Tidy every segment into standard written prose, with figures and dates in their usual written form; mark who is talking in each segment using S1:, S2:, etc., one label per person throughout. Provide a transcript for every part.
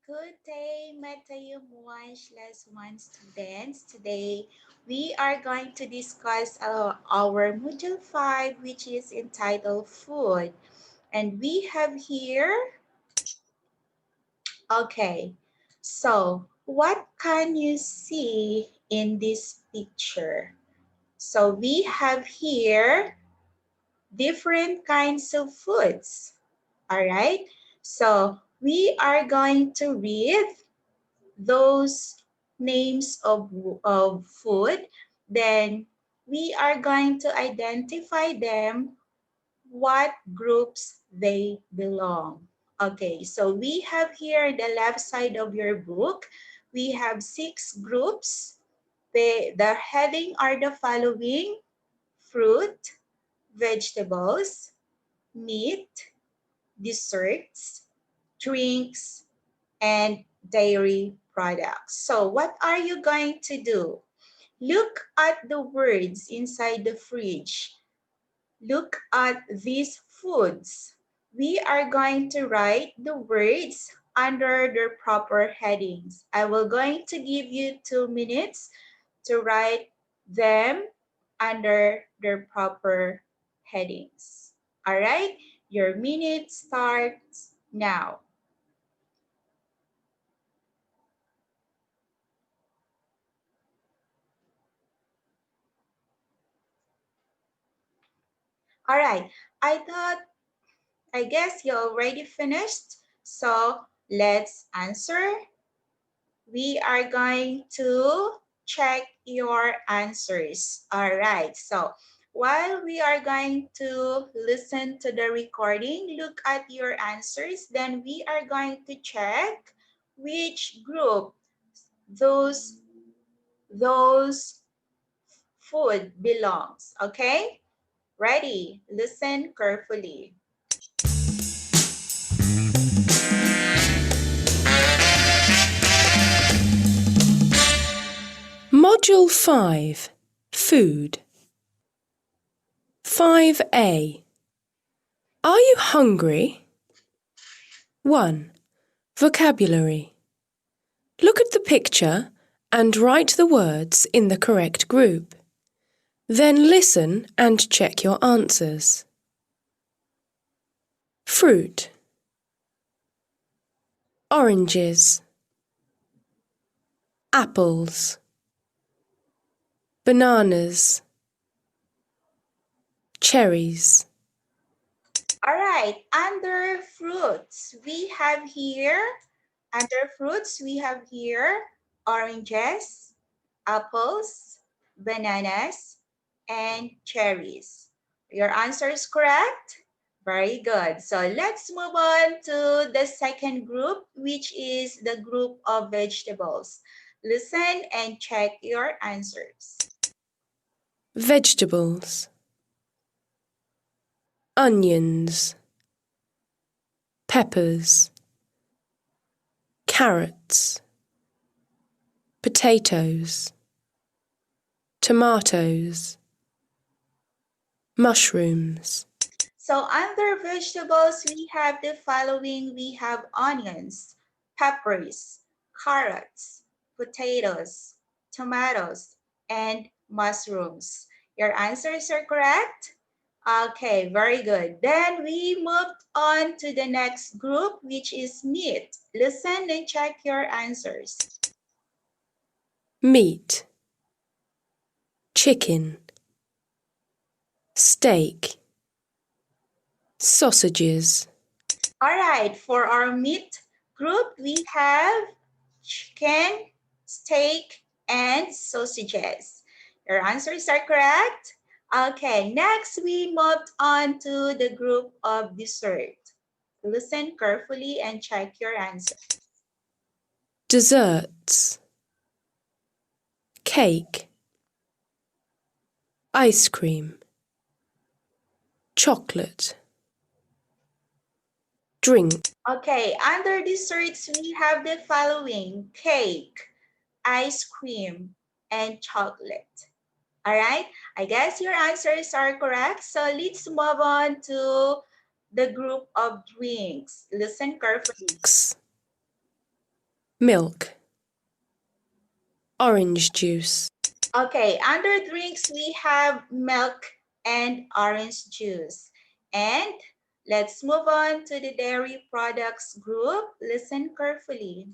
S1: Good day, Metayu 1/1 students. Today, we are going to discuss our Module 5, which is entitled Food. And we have here, okay, so what can you see in this picture? So we have here different kinds of foods, all right? So we are going to read those names of food, then we are going to identify them, what groups they belong. Okay, so we have here the left side of your book, we have 6 groups. The heading are the following: fruit, vegetables, meat, desserts, drinks, and dairy products. So what are you going to do? Look at the words inside the fridge. Look at these foods. We are going to write the words under their proper headings. I will going to give you 2 minutes to write them under their proper headings. All right, your minute starts now. All right, I guess you already finished. So let's answer. We are going to check your answers. All right, so while we are going to listen to the recording, look at your answers, then we are going to check which group those food belongs. Okay, ready? Listen carefully.
S2: Module 5, Food. 5A. Are you hungry? 1. Vocabulary. Look at the picture and write the words in the correct group. Then listen and check your answers. Fruit. Oranges. Apples. Bananas. Cherries.
S1: All right, under fruits, we have here oranges, apples, bananas, and cherries. Your answer is correct? Very good. So let's move on to the second group, which is the group of vegetables. Listen and check your answers.
S2: Vegetables. Onions. Peppers. Carrots. Potatoes. Tomatoes. Mushrooms.
S1: So under vegetables, we have the following. We have onions, peppers, carrots, potatoes, tomatoes, and mushrooms. Your answers are correct? Okay, very good. Then we moved on to the next group, which is meat. Listen and check your answers.
S2: Meat. Chicken. Steak. Sausages.
S1: All right, for our meat group, we have chicken, steak, and sausages. Your answers are correct? Okay, next we moved on to the group of dessert. Listen carefully and check your answer.
S2: Desserts. Cake. Ice cream. Chocolate. Drink.
S1: Okay, under desserts, we have the following: cake, ice cream, and chocolate. All right, I guess your answers are correct. So let's move on to the group of drinks. Listen carefully.
S2: milk, orange juice,
S1: Okay, under drinks, we have milk and orange juice. And let's move on to the dairy products group. Listen carefully.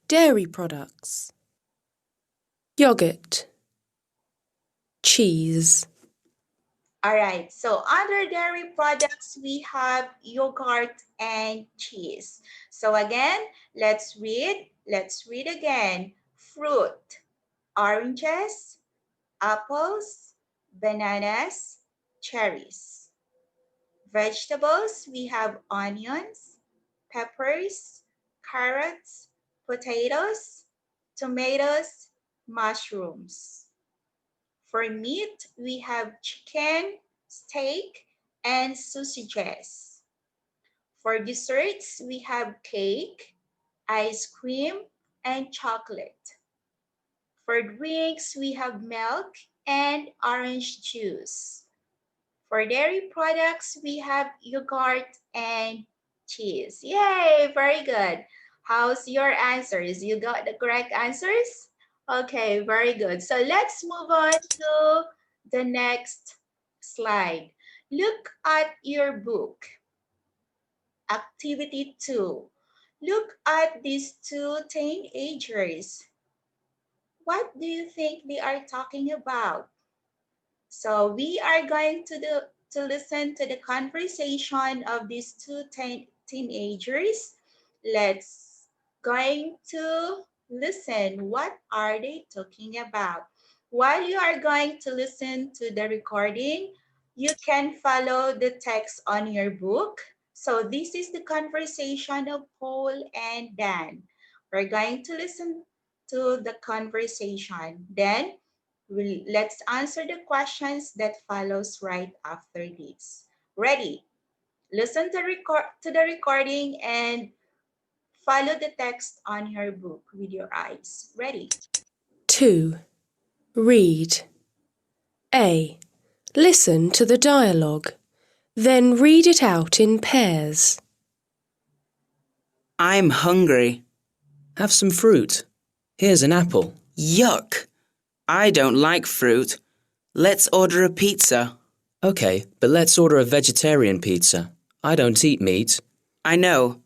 S2: dairy products, yogurt, cheese,
S1: All right, so under dairy products, we have yogurt and cheese. So again, let's read. Let's read again. Fruit, oranges, apples, bananas, cherries. Vegetables, we have onions, peppers, carrots, potatoes, tomatoes, mushrooms. For meat, we have chicken, steak, and sausages. For desserts, we have cake, ice cream, and chocolate. For drinks, we have milk and orange juice. For dairy products, we have yogurt and cheese. Yay, very good. How's your answers? You got the correct answers? Okay, very good. So let's move on to the next slide. Look at your book. Activity 2. Look at these two teenagers. What do you think they are talking about? So we are going to listen to the conversation of these two teenagers. Let's going to listen. What are they talking about? While you are going to listen to the recording, you can follow the text on your book. So this is the conversation of Paul and Dan. We're going to listen to the conversation. Then let's answer the questions that follows right after this. Ready? Listen to the recording and follow the text on your book with your eyes. Ready?
S2: 2. Read. A. Listen to the dialogue, then read it out in pairs.
S3: I'm hungry.
S4: Have some fruit. Here's an apple.
S3: Yuck! I don't like fruit. Let's order a pizza.
S4: Okay, but let's order a vegetarian pizza. I don't eat meat.
S3: I know.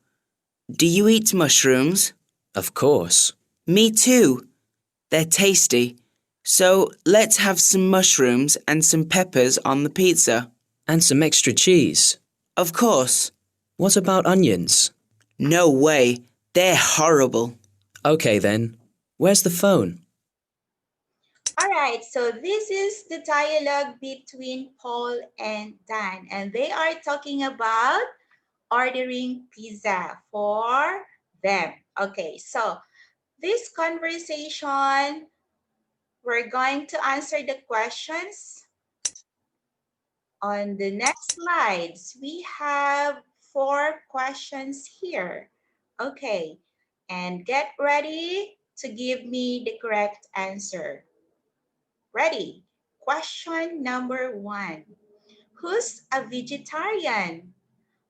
S3: Do you eat mushrooms?
S4: Of course.
S3: Me too. They're tasty. So let's have some mushrooms and some peppers on the pizza.
S4: And some extra cheese.
S3: Of course.
S4: What about onions?
S3: No way. They're horrible.
S4: Okay then. Where's the phone?
S1: All right, so this is the dialogue between Paul and Dan, and they are talking about ordering pizza for them. Okay, so this conversation, we're going to answer the questions on the next slides. We have 4 questions here. Okay, and get ready to give me the correct answer. Ready? Question number 1. Who's a vegetarian?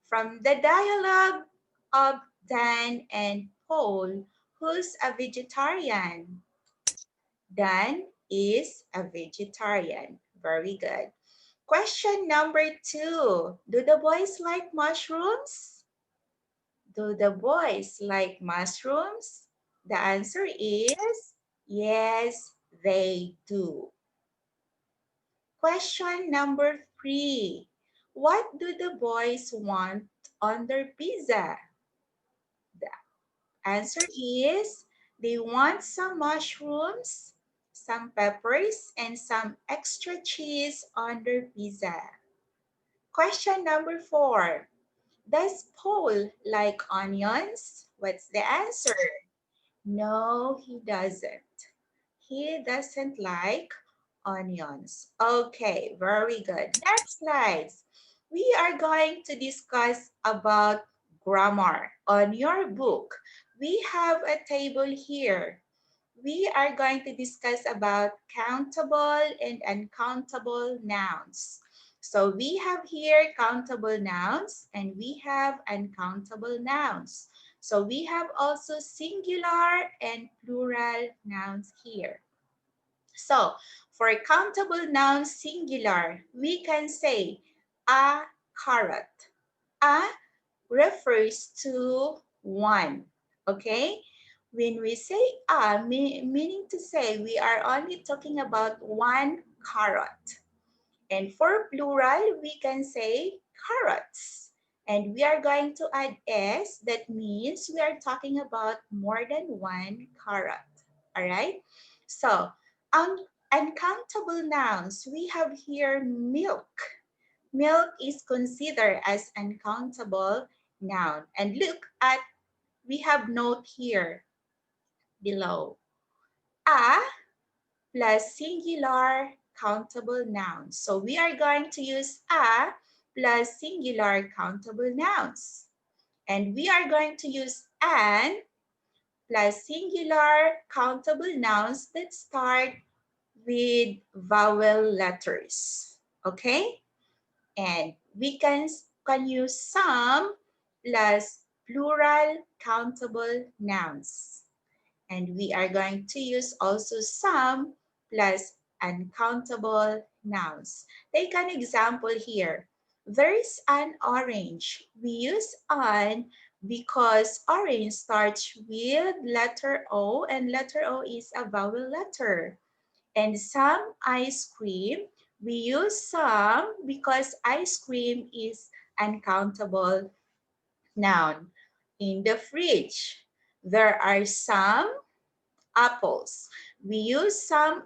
S1: From the dialogue of Dan and Paul, who's a vegetarian? Dan is a vegetarian. Very good. Question number 2. Do the boys like mushrooms? Do the boys like mushrooms? The answer is yes, they do. Question number 3. What do the boys want on their pizza? The answer is they want some mushrooms, some peppers, and some extra cheese on their pizza. Question number 4. Does Paul like onions? What's the answer? No, he doesn't. He doesn't like onions. Okay, very good. Next slides. We are going to discuss about grammar. On your book, we have a table here. We are going to discuss about countable and uncountable nouns. So we have here countable nouns and we have uncountable nouns. So we have also singular and plural nouns here. So for countable noun singular, we can say a carrot. A refers to one, okay? When we say a, meaning to say we are only talking about one carrot. And for plural, we can say carrots. And we are going to add s, that means we are talking about more than one carrot. All right? So, uncountable nouns, we have here milk. Milk is considered as uncountable noun. And look at, we have note here below. A plus singular countable nouns. So we are going to use a plus singular countable nouns. And we are going to use an plus singular countable nouns that start with vowel letters. Okay? And we can use some plus plural countable nouns. And we are going to use also some plus uncountable nouns. Take an example here. There is an orange. We use an because orange starts with letter O, and letter O is a vowel letter. And some ice cream, we use some because ice cream is uncountable noun. In the fridge, there are some apples. We use some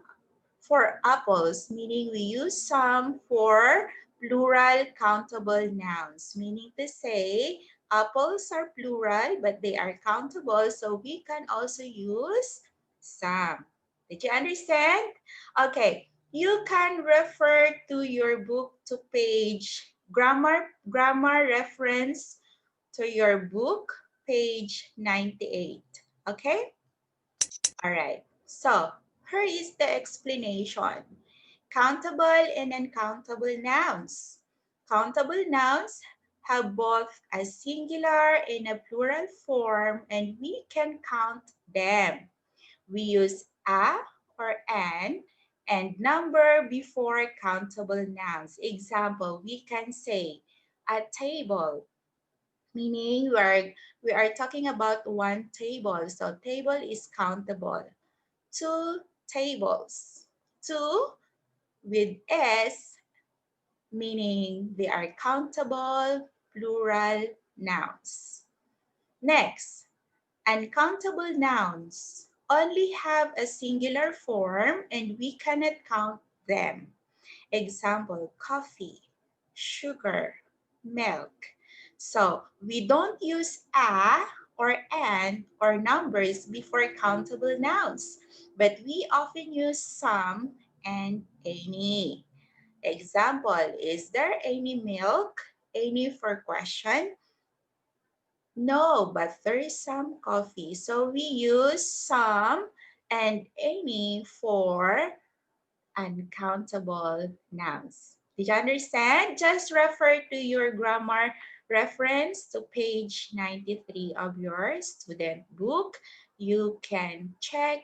S1: for apples, meaning we use some for plural countable nouns, meaning to say apples are plural, but they are countable, so we can also use some. Did you understand? Okay, you can refer to your book to page grammar reference to your book, page 98. Okay? All right. So here is the explanation. Countable and uncountable nouns. Countable nouns have both a singular and a plural form, and we can count them. We use a or an and number before countable nouns. Example, we can say a table, meaning we are talking about one table. So table is countable. Two tables. Two with s, meaning they are countable plural nouns. Next, uncountable nouns only have a singular form and we cannot count them. Example, coffee, sugar, milk. So we don't use a or an or numbers before countable nouns, but we often use some and any. Example, is there any milk? Any for question? No, but there is some coffee. So we use some and any for uncountable nouns. Did you understand? Just refer to your grammar reference to page 93 of your student book. You can check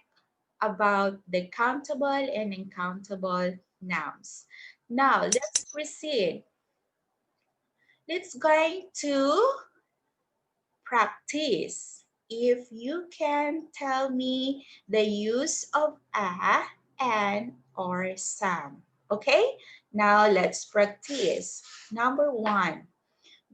S1: about the countable and uncountable nouns. Now, let's proceed. Let's going to practice. If you can tell me the use of a, and, or some. Okay, now let's practice. Number one,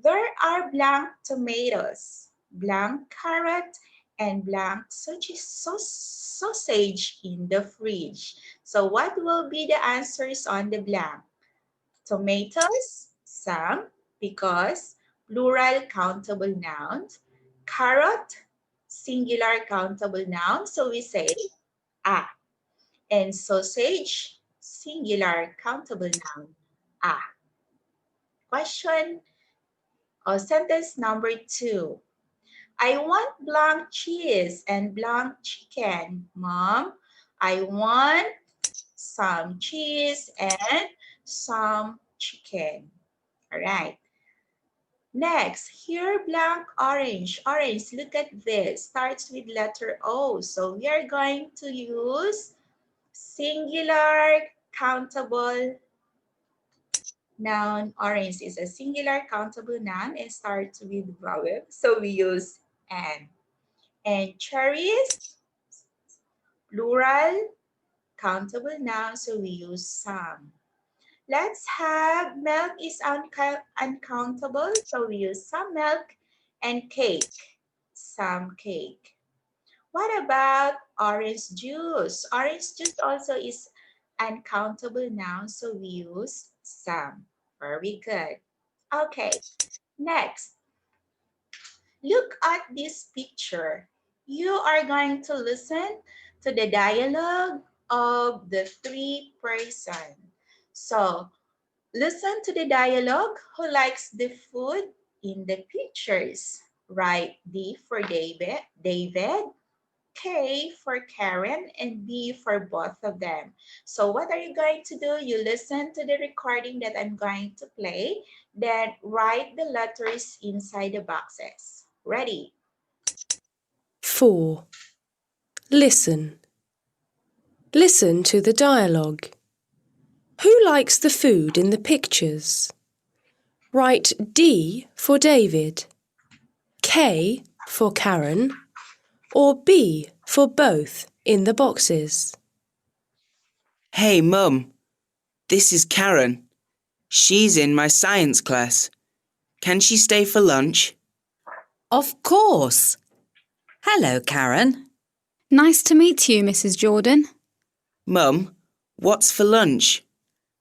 S1: there are blank tomatoes, blank carrot, and blank sausage in the fridge. So what will be the answers on the blank? Tomatoes, some, because plural countable nouns. Carrot, singular countable noun, so we say a. And sausage, singular countable noun, a. Question or sentence number two. I want blank cheese and blank chicken, Mom. I want some cheese and some chicken. All right. Next, here blank orange. Orange, look at this. Starts with letter O. So we are going to use singular countable noun. Orange is a singular countable noun and starts with vowel. So we use an. And cherries, plural countable noun. So we use some. Let's have milk is uncountable. So we use some milk, and cake, some cake. What about orange juice? Orange juice also is uncountable noun, so we use some. Very good. Okay, next, look at this picture. You are going to listen to the dialogue of the three person. So listen to the dialogue. Who likes the food in the pictures? Write D for David, K for Karen, and B for both of them. So what are you going to do? You listen to the recording that I'm going to play, then write the letters inside the boxes. Ready?
S2: 4. Listen. Listen to the dialogue. Who likes the food in the pictures? Write D for David, K for Karen, or B for both in the boxes.
S3: Hey, Mum, this is Karen. She's in my science class. Can she stay for lunch?
S5: Of course. Hello, Karen.
S6: Nice to meet you, Mrs. Jordan.
S3: Mum, what's for lunch?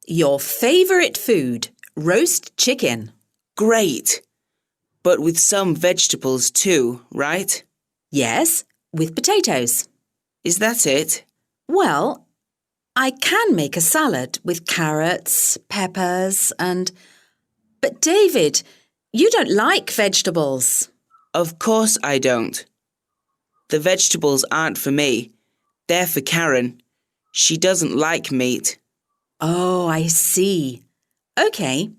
S5: Your favourite food, roast chicken.
S3: Great. But with some vegetables too, right?
S5: Yes, with potatoes.
S3: Is that it?
S5: Well, I can make a salad with carrots, peppers and... But David, you don't like vegetables.
S3: Of course I don't. The vegetables aren't for me. They're for Karen. She doesn't like meat.
S5: Oh, I see. OK.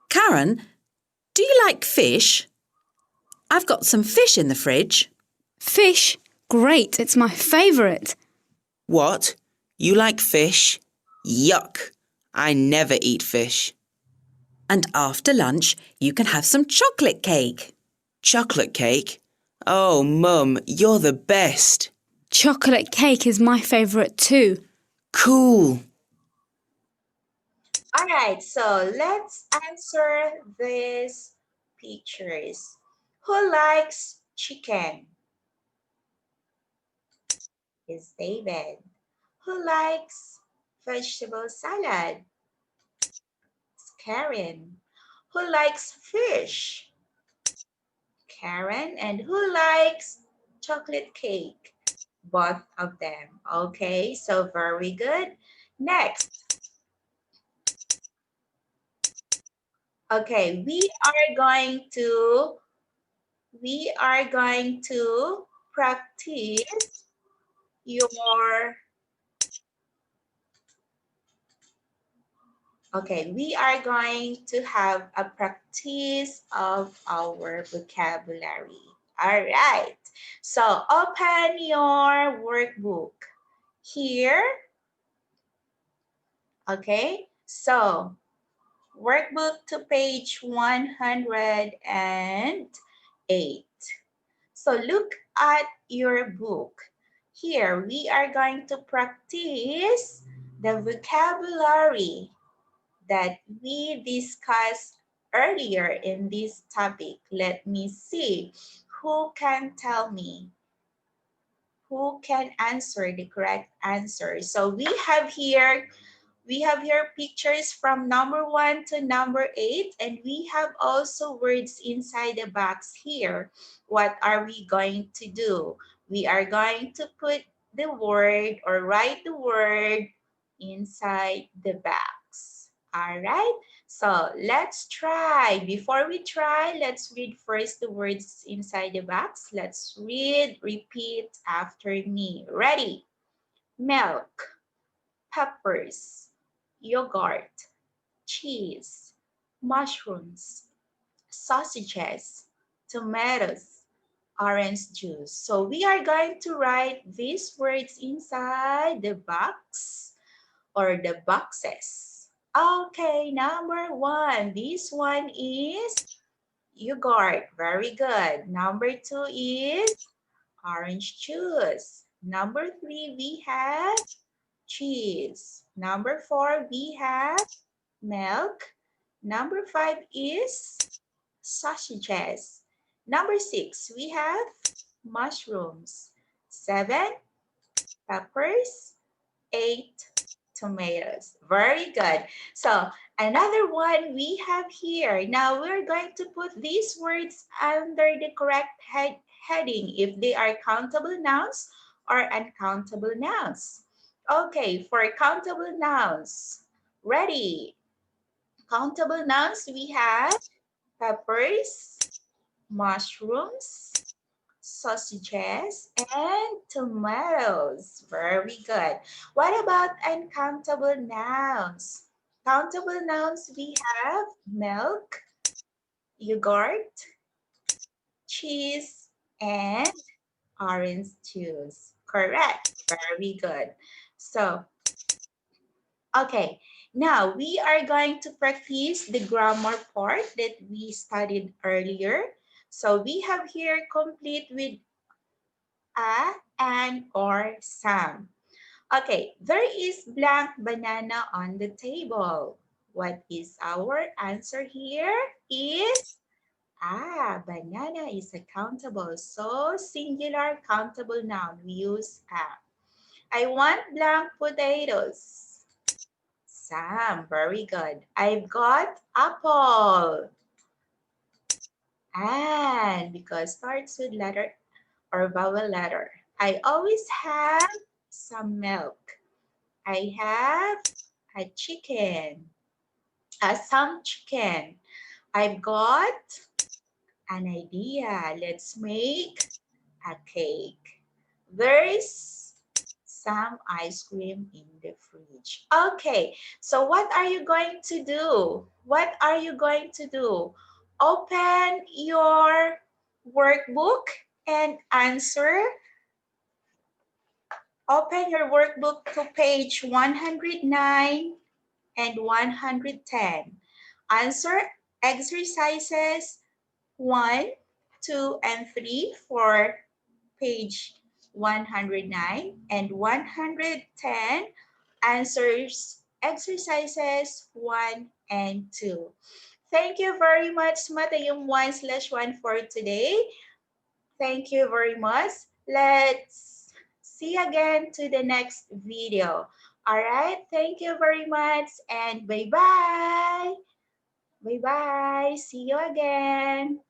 S5: Karen, do you like fish? I've got some fish in the fridge.
S6: Fish? Great, it's my favourite.
S3: What? You like fish? Yuck! I never eat fish.
S5: And after lunch, you can have some chocolate cake.
S3: Chocolate cake? Oh, Mum, you're the best.
S6: Chocolate cake is my favourite too.
S3: Cool.
S1: All right, so let's answer these pictures. Who likes chicken? Is David. Who likes vegetable salad? It's Karen. Who likes fish? Karen. And who likes chocolate cake? Both of them. Okay, so very good. Next. Okay, we are going to practice your Okay, we are going to have a practice of our vocabulary. All right, so open your workbook here. Okay, so workbook to page 108. So look at your book. Here, we are going to practice the vocabulary that we discussed earlier in this topic. Let me see who can tell me, who can answer the correct answer. So we have here pictures from number 1 to number 8, and we have also words inside the box here. What are we going to do? We are going to put the word or write the word inside the box. All right, so let's try. Before we try, let's read first the words inside the box. Let's read, repeat after me. Ready? Milk, peppers, yogurt, cheese, mushrooms, sausages, tomatoes, orange juice. So we are going to write these words inside the box or the boxes. Okay, number one. This one is yogurt. Very good. Number two is orange juice. Number three, we have cheese. Number four, we have milk. Number five is sausages. Number six, we have mushrooms. Seven, peppers. Eight, tomatoes. Very good. So another one we have here. Now we're going to put these words under the correct heading if they are countable nouns or uncountable nouns. Okay, for countable nouns, ready. Countable nouns, we have peppers, mushrooms, sausages, and tomatoes. Very good. What about uncountable nouns? Countable nouns, we have milk, yogurt, cheese, and orange juice. Correct. Very good. So, okay. Now, we are going to practice the grammar part that we studied earlier. So, we have here complete with a, an, or some. Okay, there is blank banana on the table. What is our answer here? Is banana is a countable. So singular countable noun, we use a. I want blank potatoes. Some, very good. I've got apple. And because starts with letter or vowel letter. I always have some milk. I have a chicken, some chicken. I've got an idea. Let's make a cake. There's some ice cream in the fridge. Okay, so what are you going to do? What are you going to do? Open your workbook and answer. Open your workbook to page 109 and 110. Answer exercises 1, 2, and 3 for page 109 and 110. Answers exercises 1 and 2. Thank you very much, Matayum 1/1 for today. Thank you very much. Let's see again to the next video. All right. Thank you very much and bye-bye. Bye-bye. See you again.